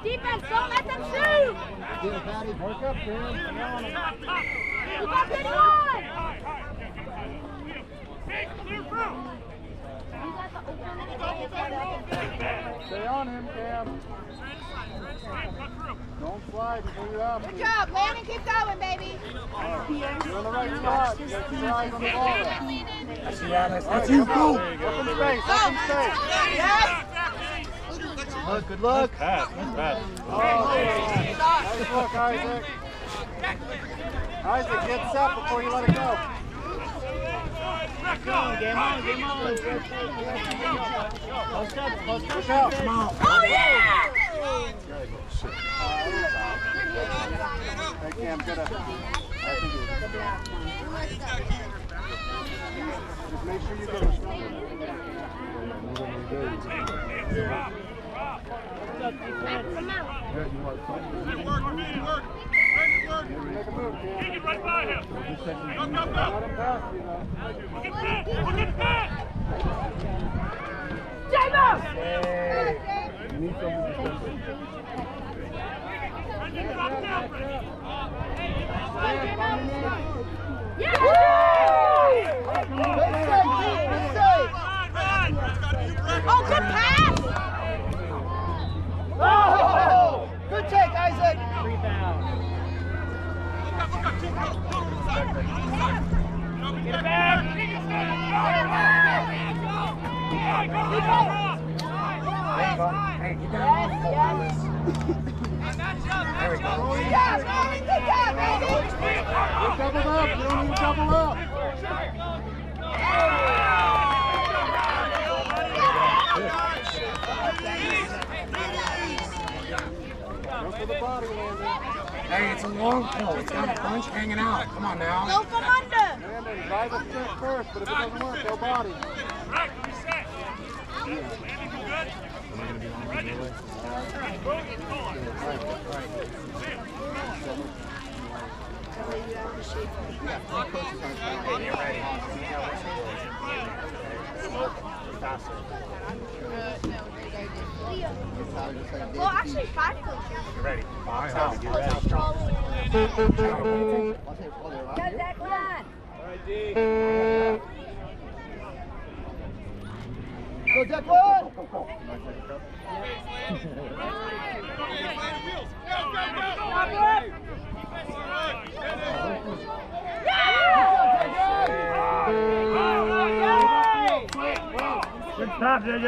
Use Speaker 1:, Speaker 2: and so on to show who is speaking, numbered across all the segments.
Speaker 1: Defense, don't let them shoot!
Speaker 2: Work up, Cam.
Speaker 1: Keep up anyone!
Speaker 2: Stay on him, Cam. Don't slide until you're up.
Speaker 1: Good job, Landon, keep going, baby.
Speaker 2: You're in the right spot. You got your eyes on the ball.
Speaker 3: That's you, go!
Speaker 2: Up in space, up in space.
Speaker 1: Yes!
Speaker 2: Good luck.
Speaker 3: Pass, pass.
Speaker 2: Nice look, Isaac. Isaac, get set before you let it go.
Speaker 4: Game on. Post up.
Speaker 2: Come on.
Speaker 1: Oh, yeah!
Speaker 2: Hey, Cam, good. I think it was. Just make sure you get us. Make a move, Cam.
Speaker 5: Take it right by him. Go.
Speaker 2: Let him pass you, though.
Speaker 5: Look at that.
Speaker 1: Jacob!
Speaker 2: You need someone to
Speaker 1: Yeah! Oh, good pass!
Speaker 4: Oh! Good take, Isaac. Rebound.
Speaker 5: Get back.
Speaker 3: Hey, get down. There we go.
Speaker 1: Good job, baby!
Speaker 2: You're doubled up. You don't need to double up. Go for the body, Landon.
Speaker 3: Hey, it's a long pull. It's got a bunch hanging out. Come on now.
Speaker 1: Go from under!
Speaker 2: Landon, try the stick first, but if it doesn't work, go body.
Speaker 5: Right, reset. Landon, you good? Ready?
Speaker 1: Well, actually, 5 coaches.
Speaker 3: You ready? Five.
Speaker 1: Go, Zach, line!
Speaker 4: Go, Declan.
Speaker 5: Good stop, JJ.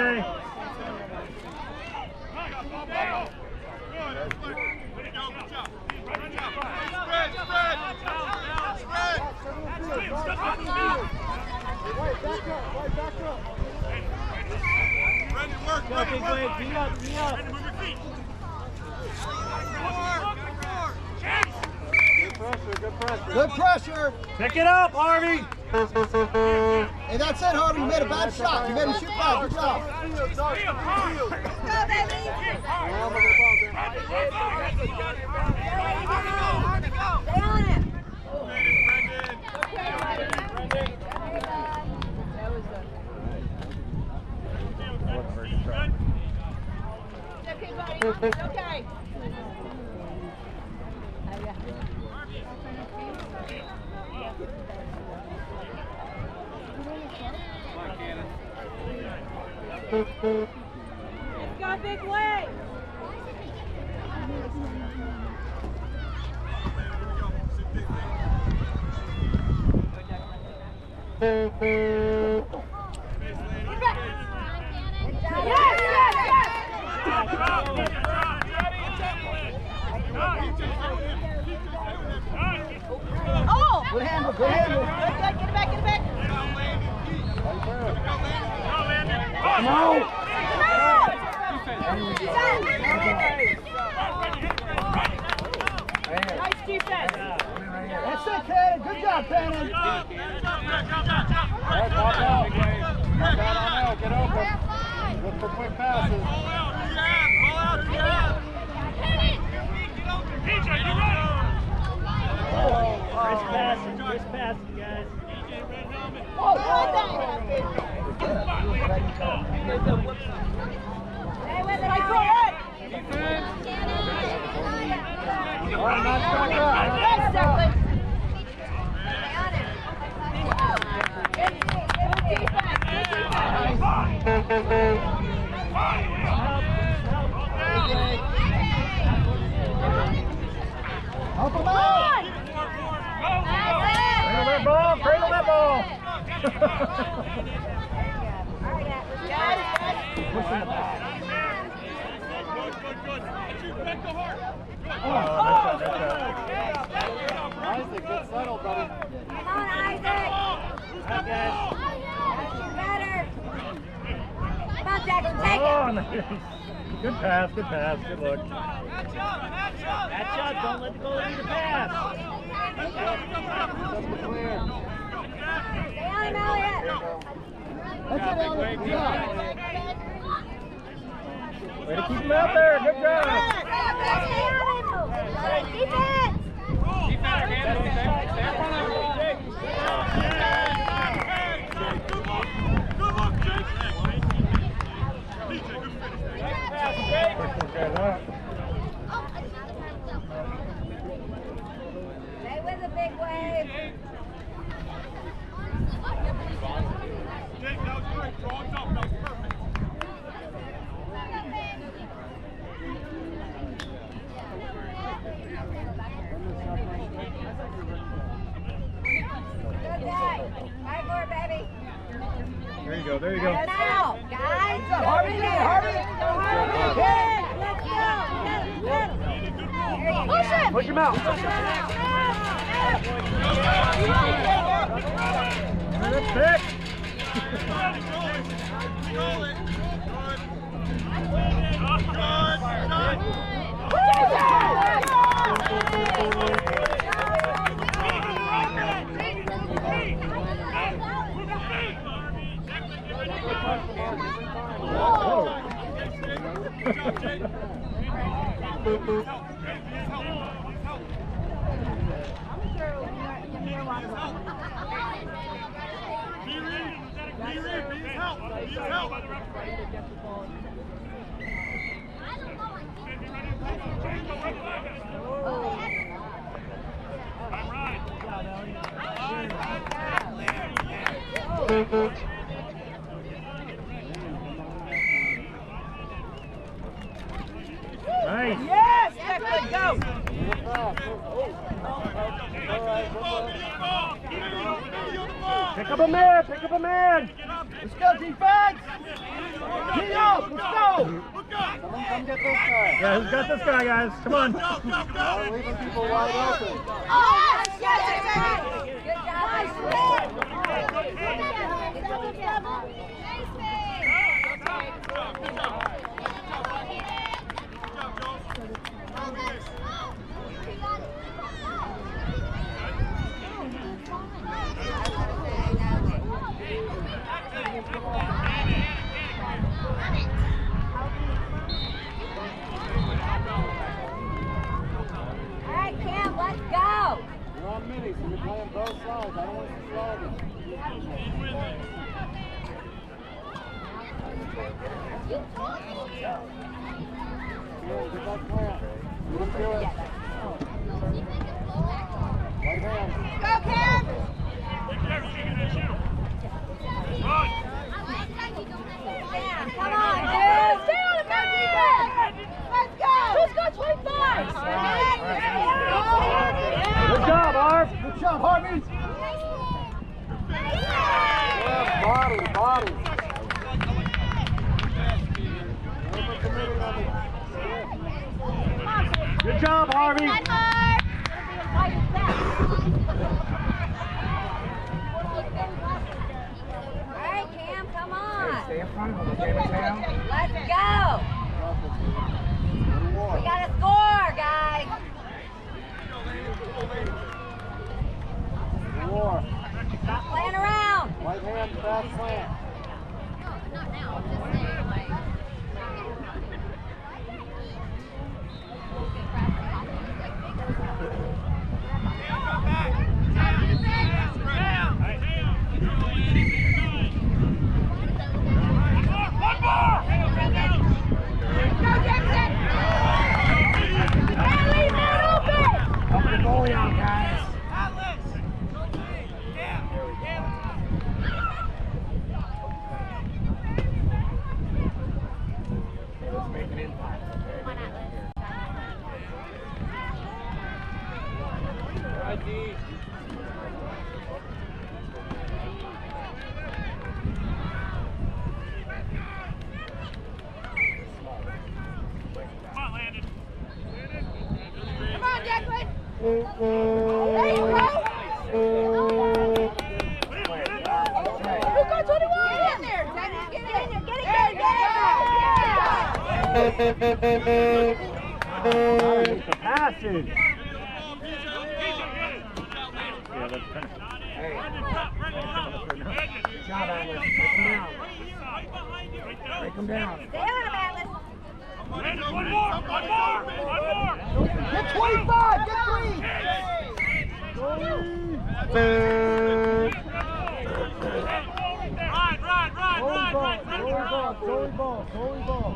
Speaker 4: Good pressure.
Speaker 5: Pick it up, Harvey.
Speaker 4: Hey, that's it, Harvey. You made a bad shot. You made a shoot bad. Good job.
Speaker 1: Go, baby! Stay on it! Okay, buddy. Okay. Let's go, big way! Oh!
Speaker 4: Good handle. Good handle.
Speaker 1: Good, get it back, get it back!
Speaker 3: Come on.
Speaker 1: Nice defense!
Speaker 4: That's it, Cannon. Good job, Cannon.
Speaker 2: All right, pop out.
Speaker 5: Good. Back to Hart.
Speaker 2: Isaac, get settled, buddy.
Speaker 6: Come on, Isaac. Better. Come on, Jackson, take it.
Speaker 5: Good pass, good look.
Speaker 1: Match up.
Speaker 5: Don't let the goalie lead the pass.
Speaker 2: Clear.
Speaker 6: Stay on him, Elliot.
Speaker 4: That's it, Elliot. Good job.
Speaker 5: Way to keep him out there. Good job.
Speaker 6: Stay on him. Defense. Stay with the big wave.
Speaker 5: Jake, that was great. Draw it up. That was perfect.
Speaker 6: Good day. Fight for it, baby.
Speaker 5: There you go.
Speaker 6: Now, guys.
Speaker 4: Harvey,
Speaker 6: Let's go. Push him.
Speaker 5: Push him out. Good pick. Nice.
Speaker 1: Yes, Declan, go.
Speaker 5: Pick up a man.
Speaker 4: Let's go, defense. Get up. Let's go.
Speaker 2: Someone come get this guy.
Speaker 5: Yeah, who's got this guy, guys? Come on.
Speaker 2: We're leaving people wide open.
Speaker 6: Oh, yes, good All right, Cam, let's go.
Speaker 2: You're on mini, so you're playing both sides. I don't want to see slogging. Good, get that clamp. You can do it. Right hand.
Speaker 1: Go, Cam.
Speaker 6: Yeah, come on, dude.
Speaker 1: Stay on him, man, defense. Let's go. Who's got 25?
Speaker 5: Good job, Arv.
Speaker 4: Good job, Harvey.
Speaker 2: Yeah, body.
Speaker 5: Good job, Harvey.
Speaker 6: All right, Cam, come on.
Speaker 3: Stay in front of him, okay, Mateo?
Speaker 6: Let's go. We got to score, guys.
Speaker 2: War.
Speaker 6: Stop playing around.
Speaker 2: Right hand, fast slant.
Speaker 3: Help the goalie out, guys. Let's make an impact, okay?
Speaker 5: The passes. Yeah, that's kind of.
Speaker 3: Good job, Atlas. Break him down.
Speaker 6: Stay on him, Atlas.
Speaker 1: One more.
Speaker 4: Get 25, get 3.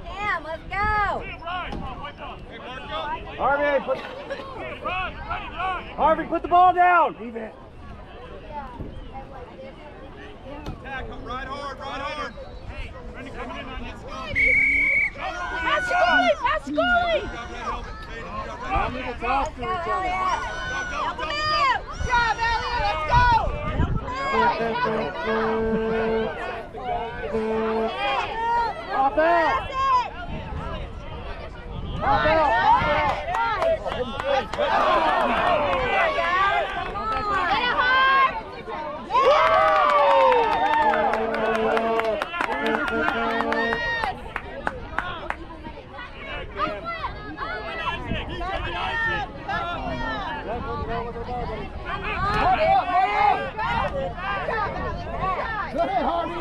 Speaker 6: Cam, let's go.
Speaker 5: Harvey, put the ball down.
Speaker 3: Leave it.
Speaker 2: Ride hard, ride hard.
Speaker 1: Pass goalie! Pass goalie!
Speaker 2: I'm going to talk to each other.
Speaker 1: Help him out! Good job, Elliot! Let's go!
Speaker 2: Off out. Off out.
Speaker 4: Go ahead, Harvey.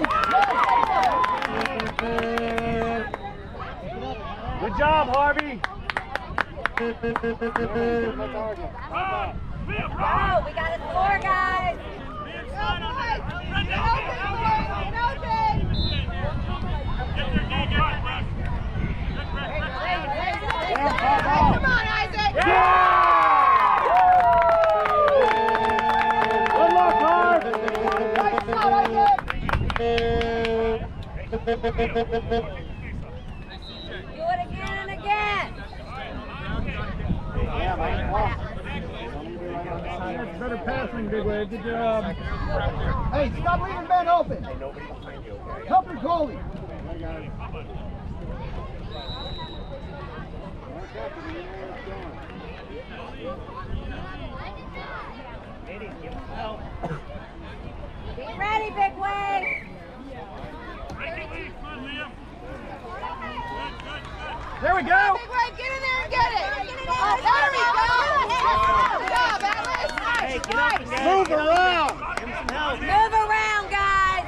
Speaker 5: Good job, Harvey.
Speaker 6: Go, we got to score, guys.
Speaker 1: Come on, Isaac!
Speaker 5: Good luck, Harv.
Speaker 6: Do it again and again.
Speaker 5: That's better passing, Big Wave. Good job.
Speaker 4: Hey, stop leaving Ben open. Help your goalie.
Speaker 6: Be ready, Big Wave.
Speaker 5: There we go.
Speaker 1: Big Wave, get in there and get it! Oh, there we go! Good job, Atlas!
Speaker 5: Hey, get up and get it.
Speaker 2: Move around.
Speaker 5: Give him some help.
Speaker 6: Move around, guys.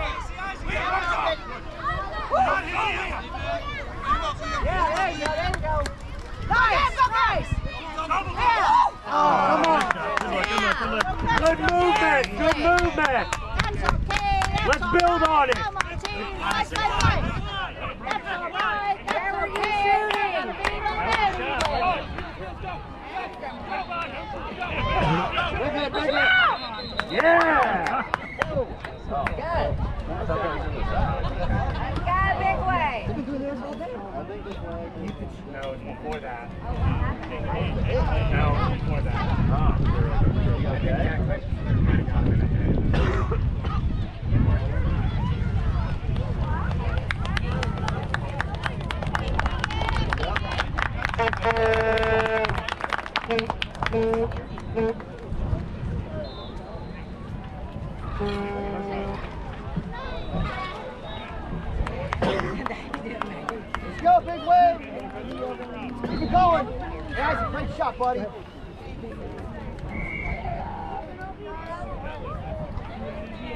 Speaker 1: Nice! Nice!
Speaker 5: Come on. Good movement. Good movement.
Speaker 1: That's okay!
Speaker 5: Let's build on it.
Speaker 1: Come on, team! Nice, nice, nice! That's all right!
Speaker 6: Where were you
Speaker 1: That's okay!
Speaker 5: Yeah.
Speaker 6: Good. Let's go, Big Wave.
Speaker 5: No, it's before that.
Speaker 6: Oh, what happened?
Speaker 5: No, it's before that.
Speaker 4: Let's go, Big Wave. Keep it going. Hey, Isaac, great shot, buddy.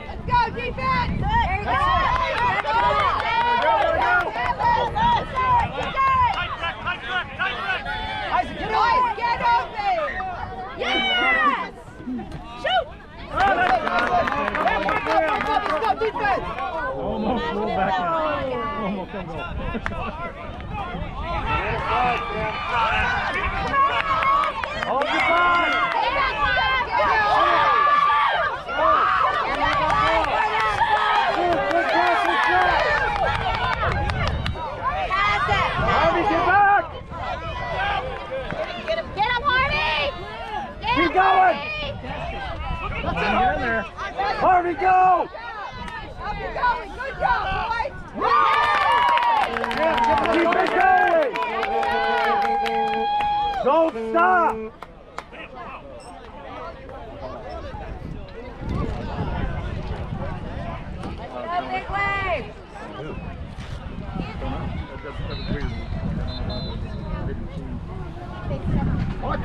Speaker 1: Let's go, defense!
Speaker 6: There you go.
Speaker 4: Isaac, get
Speaker 1: Nice,
Speaker 4: on.
Speaker 1: get open! Yes! Shoot!
Speaker 4: Let's go, defense.
Speaker 5: Almost rolled back in. Almost on goal. Hold your ball. Harvey, get back.
Speaker 1: Get him, Harvey!
Speaker 5: Keep going. Get in there. Harvey, go.
Speaker 1: Up you're going! Good job, boys!
Speaker 5: Keep it going. Don't stop.
Speaker 4: Mark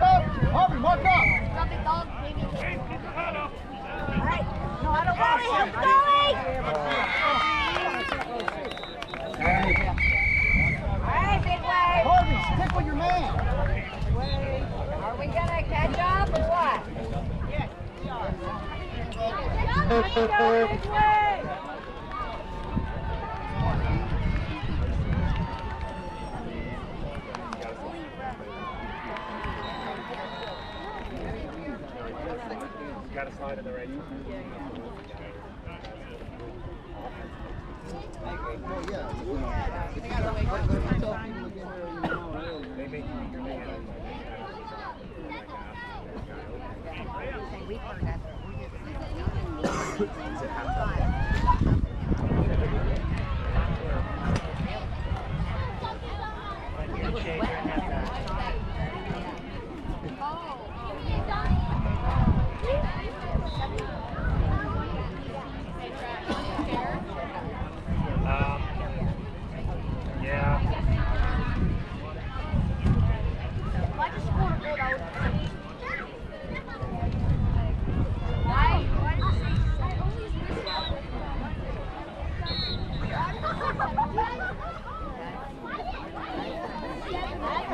Speaker 4: up! Harvey, mark up!
Speaker 1: Something dog, maybe.
Speaker 6: Alright. No, I don't want him. Alright, big wave.
Speaker 4: Harvey, stick with your man!
Speaker 6: Are we gonna catch up or what? Let's go, big wave.
Speaker 5: Got to slide in the right.
Speaker 4: Well, yeah.
Speaker 5: They make you your man. Yeah.
Speaker 1: I just scored a goal that was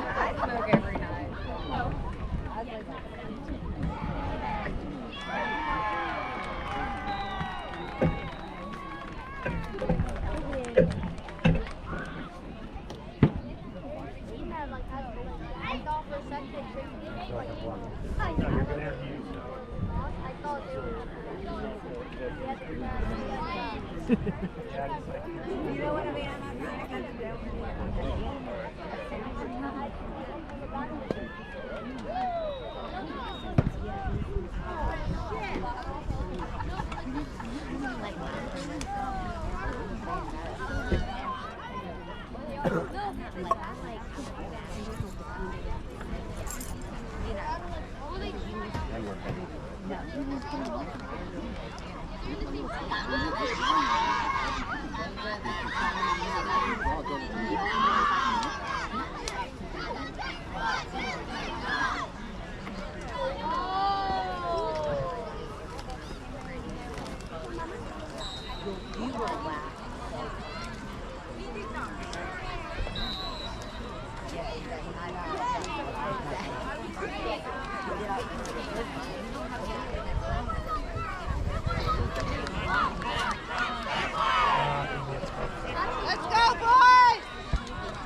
Speaker 6: I smoke every night.
Speaker 1: I thought for a second they traded me.
Speaker 5: No, you're going to have to use
Speaker 1: I thought they were.
Speaker 6: You know what I mean? I'm not trying to cut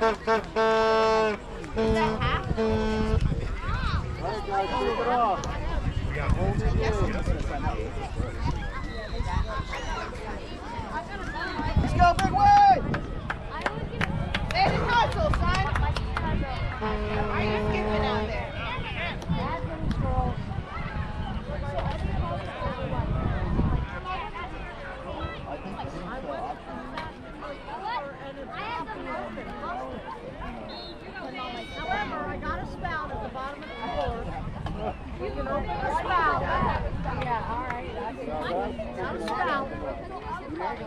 Speaker 1: Let's go, boys! Is that half?
Speaker 2: Alright, guys, move it off.
Speaker 5: We got hold it.
Speaker 4: Let's go, big way!
Speaker 1: Hey, the console, son! Why are you skipping out there? However, I got a spout at the bottom of the floor. You can open the spout.
Speaker 6: Yeah, all right.
Speaker 1: Got a spout.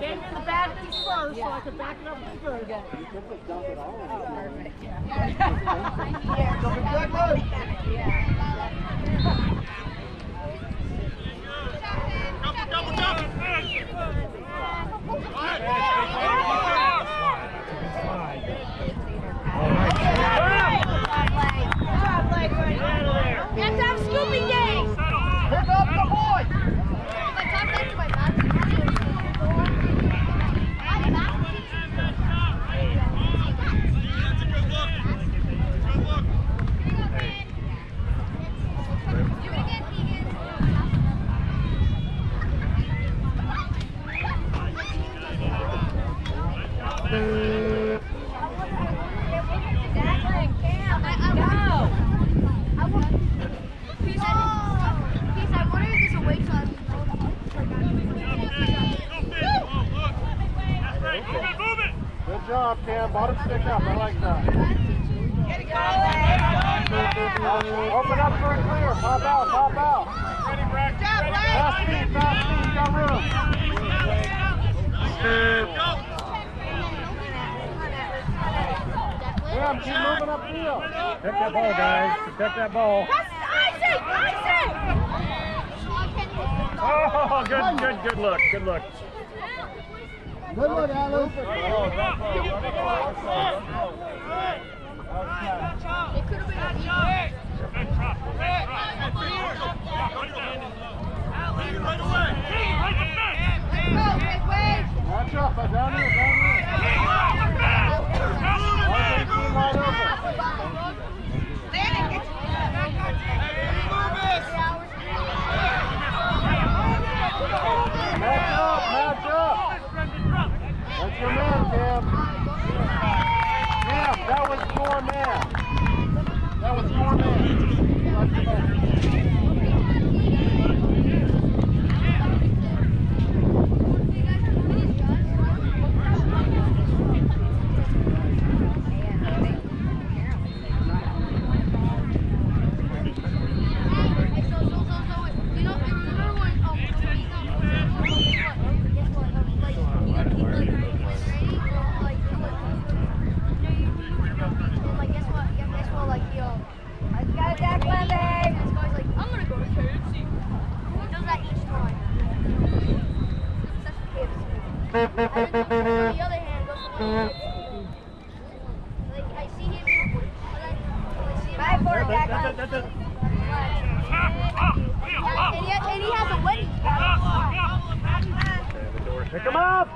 Speaker 1: Gave me the batteries first so I could back it up with the bird. Let's have scooping game!
Speaker 4: Pick up the boy!
Speaker 2: Good job, Cam. Bottom stick up. I like that. Open up for a clear. Pop out, pop out. Fast speed, you got room.
Speaker 6: Go!
Speaker 2: Cam, keep moving upfield.
Speaker 5: Protect that ball, guys. Protect that ball.
Speaker 1: Isaac! Isaac!
Speaker 5: Oh, good look. Good look.
Speaker 4: Good one, Alan.
Speaker 1: It could have been a
Speaker 2: Match up, down here. Match up. That's your man, Cam. Cam, that was your man.
Speaker 5: Pick him up!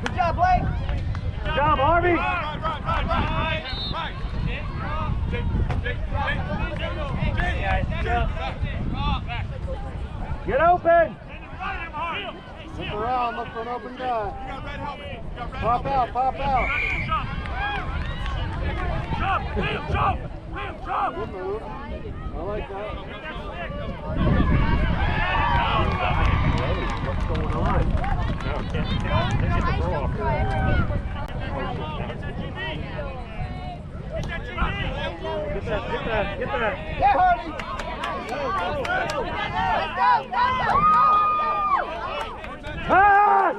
Speaker 4: Good job, Blake.
Speaker 5: Good job, Harvey! Get open!
Speaker 2: Look around, look for an open guy. Pop out. Good move. I like that.
Speaker 5: What's going on? No, can't get the throw off. Get that.
Speaker 4: Yeah, Hardy.
Speaker 5: Pass!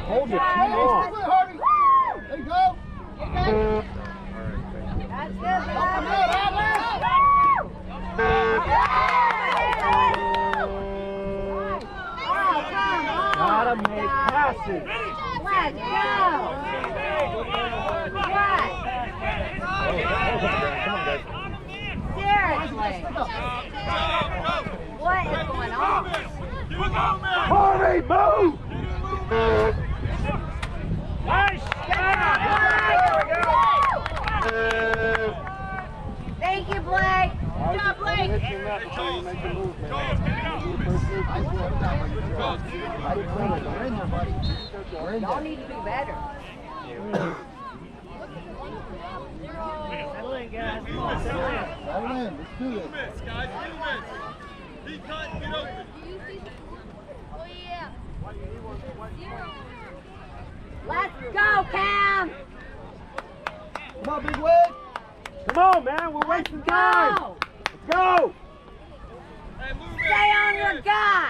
Speaker 5: Hold it too long.
Speaker 4: Hardy. There you go.
Speaker 6: That's good,
Speaker 5: Gotta make passes.
Speaker 6: Let's go. Seriously. What is going on?
Speaker 5: Harvey, move! Nice!
Speaker 6: Thank you, Blake.
Speaker 2: Good job, Blake. Hitching that before you make a move, man.
Speaker 6: Y'all need to do better.
Speaker 3: Settle in, guys. Come on, settle in.
Speaker 4: Settle in. Let's do this.
Speaker 2: Be cut and get open.
Speaker 1: Oh, yeah.
Speaker 6: Let's go, Cam.
Speaker 4: Come on, Big Wig.
Speaker 5: Come on, man. We're wasting time.
Speaker 6: Go.
Speaker 5: Let's go.
Speaker 6: Stay on your guy.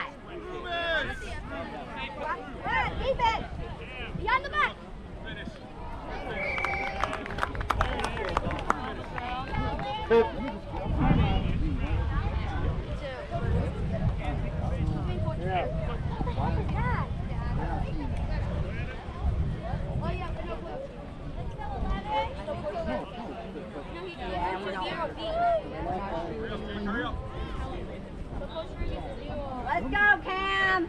Speaker 1: Keep it. Behind the back.
Speaker 6: Let's go, Cam.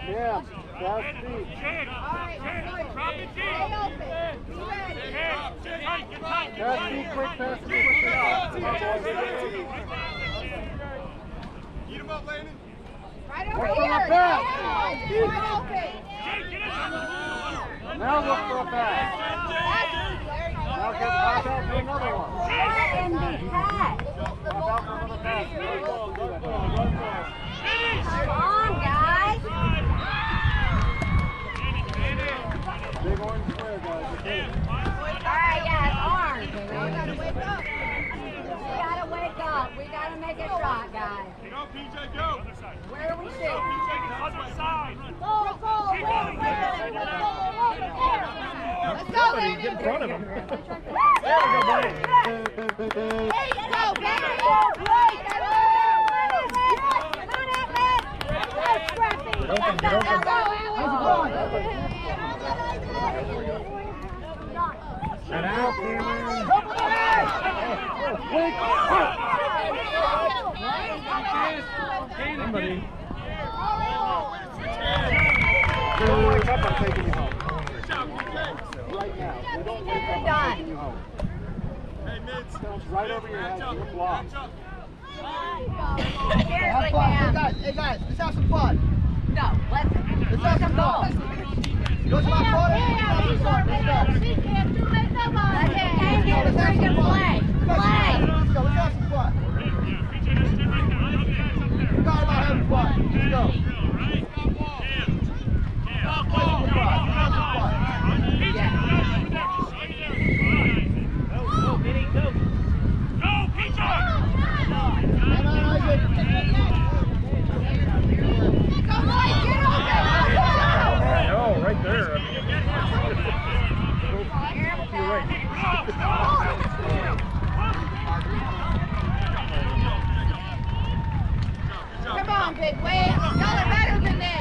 Speaker 2: Yeah, fast feet. Fast feet, quick, fast feet. Eat him up, Landon.
Speaker 1: Right
Speaker 2: Look
Speaker 1: over
Speaker 2: for
Speaker 1: here.
Speaker 2: a pass.
Speaker 1: Right open.
Speaker 2: Now look for a pass. Now get pop out for another one.
Speaker 6: What in the catch. Come on, guys.
Speaker 2: Big orange square, guys.
Speaker 6: Alright, yeah, it's orange. We gotta wake up. We gotta make a shot, guys.
Speaker 5: Go, PJ, go.
Speaker 6: Where are we shooting?
Speaker 5: Other side.
Speaker 1: Go, go, let's go, Landon.
Speaker 5: Get in front of him.
Speaker 1: There we go, Blaine. Hey, go, baby.
Speaker 3: Shut out, Cameron.
Speaker 5: Somebody.
Speaker 2: Don't wake up, I'm taking you home. Right now. We don't wake up, I'm taking you home.
Speaker 5: Hey, mids.
Speaker 2: It's right over your head. You're blocked.
Speaker 4: Have
Speaker 6: Seriously,
Speaker 4: fun.
Speaker 6: Cam.
Speaker 4: Hey guys, let's have some fun.
Speaker 6: No, let's
Speaker 4: Let's have some fun. Go to my corner. Let's have some fun. Let's go.
Speaker 6: Let's get Cam here to freaking play. Play.
Speaker 4: Let's go. Let's have some fun. We're all about having fun. Let's go.
Speaker 5: No, right there. You're right.
Speaker 1: Come on, big wave. Y'all are better than this.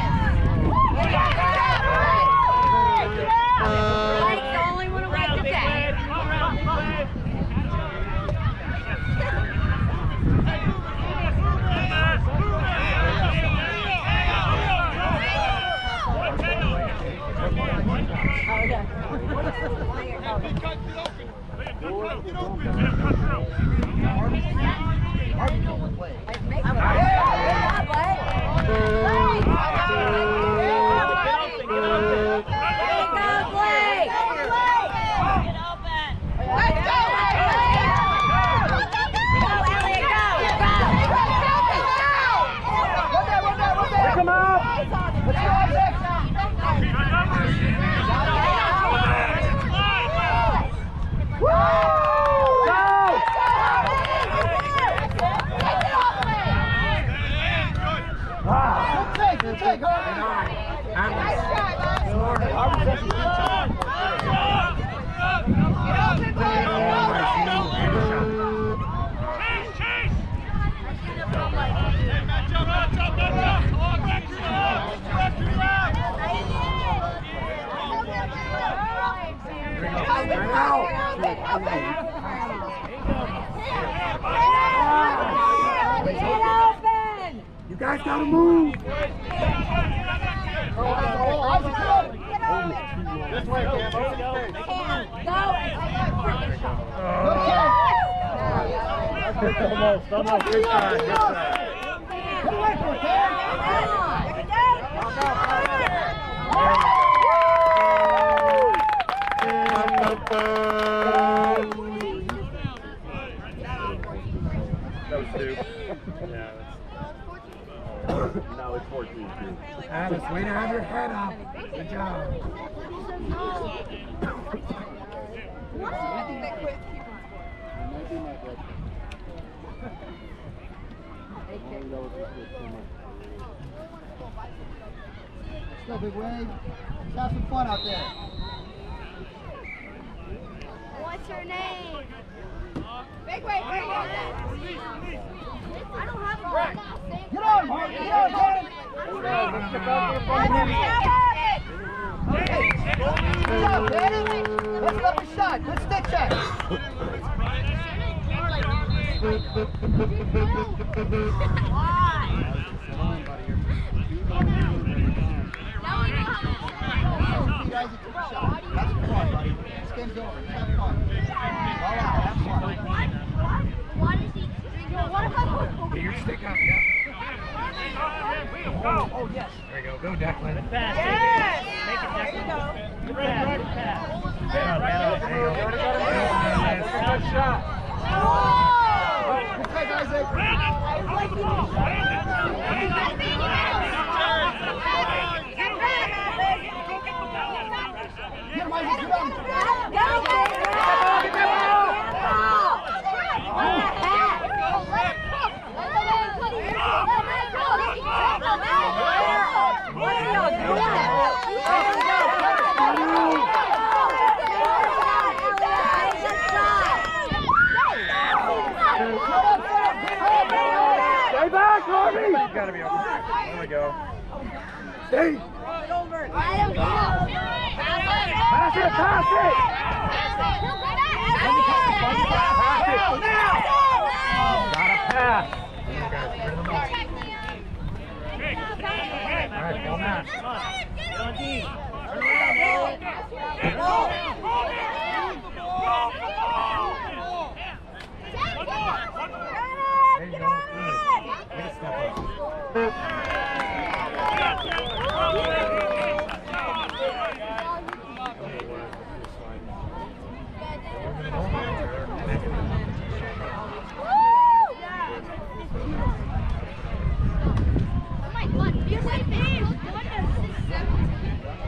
Speaker 6: Blake's the only one awake today.
Speaker 3: You guys gotta move.
Speaker 2: This way, Cam.
Speaker 5: Almost. Good try. That was 2. Yeah, no, it's 14.
Speaker 3: Alice, way to have your head up. Good job.
Speaker 4: Let's go, big wave. Let's have some fun out there.
Speaker 1: What's her name? Big wave, big wave. I don't have a ball.
Speaker 4: Get on, Mark. Get on, Mark. Okay. Good job, Danny. Let's up the shot. Good stick check. Have some fun, buddy. This game's over. Have fun. All out. Have fun.
Speaker 3: Get your stick up, yeah.
Speaker 5: Oh, yes.
Speaker 3: There you go. Go, Declan.
Speaker 5: Fast.
Speaker 1: Yes.
Speaker 5: Make it
Speaker 1: There you go.
Speaker 5: Good pass.
Speaker 3: There you go.
Speaker 2: Good shot. Somebody's got to be over there. There we go.
Speaker 3: Steve.
Speaker 2: Pass it, pass it! Pass it! Gotta pass. All right, go Matt.
Speaker 5: Get on D.
Speaker 2: There you go. Way to step up.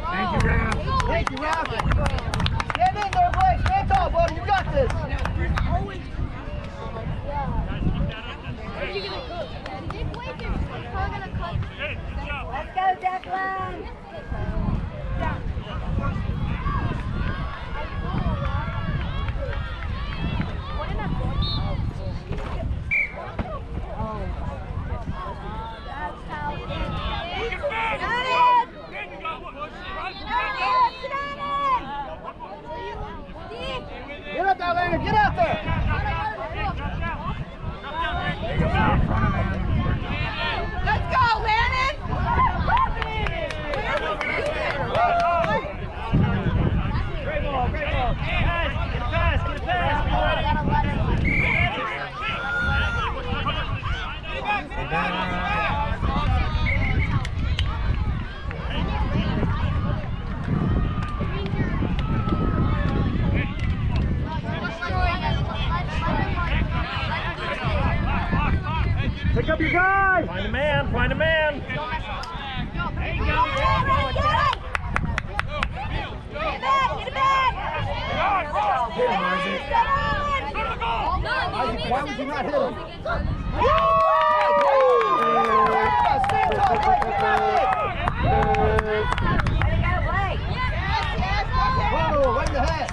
Speaker 3: Thank you, Ralph.
Speaker 4: Thank you, Ralph. Stand in there, Blake. Stand tall, buddy. You got this.
Speaker 6: Let's go, Declan.
Speaker 4: Get out there, Landon. Get out there.
Speaker 1: Let's go, Landon!
Speaker 5: Great ball, great ball. Pass, get a pass, get a pass.
Speaker 2: Pick up your guy!
Speaker 5: Find a man, find a man.
Speaker 4: Isaac, why would you not hit him? Stand tall, Blake. You got this. Whoa, right in the head.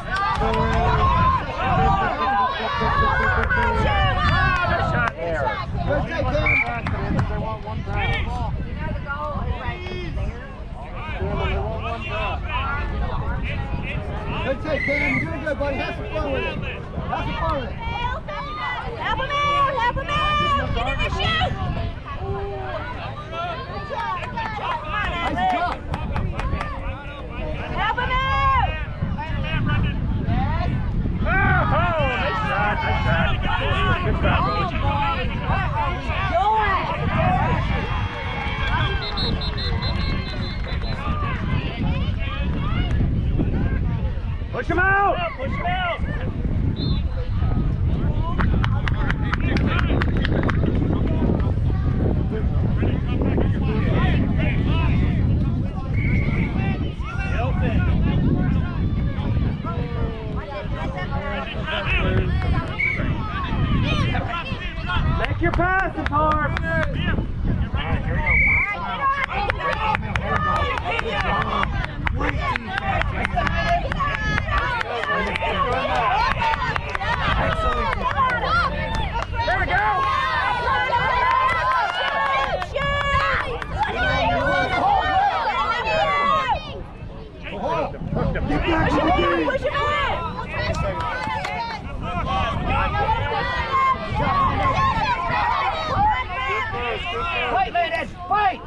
Speaker 2: Good shot there.
Speaker 4: Good take, Cam.
Speaker 2: They want one down.
Speaker 4: Good take, Cam. You're doing good, buddy. Have some fun with it. Have some fun with it.
Speaker 6: Help him out! Help him out! Get in the shoot!
Speaker 4: Nice job.
Speaker 6: Help him out!
Speaker 2: Oh, nice shot, nice shot. Good shot. Push him out!
Speaker 5: Push him out.
Speaker 2: Make your passes, Harp! There we go!
Speaker 3: Get back to the game.
Speaker 6: Push him out!
Speaker 4: Fight, Landon. Fight.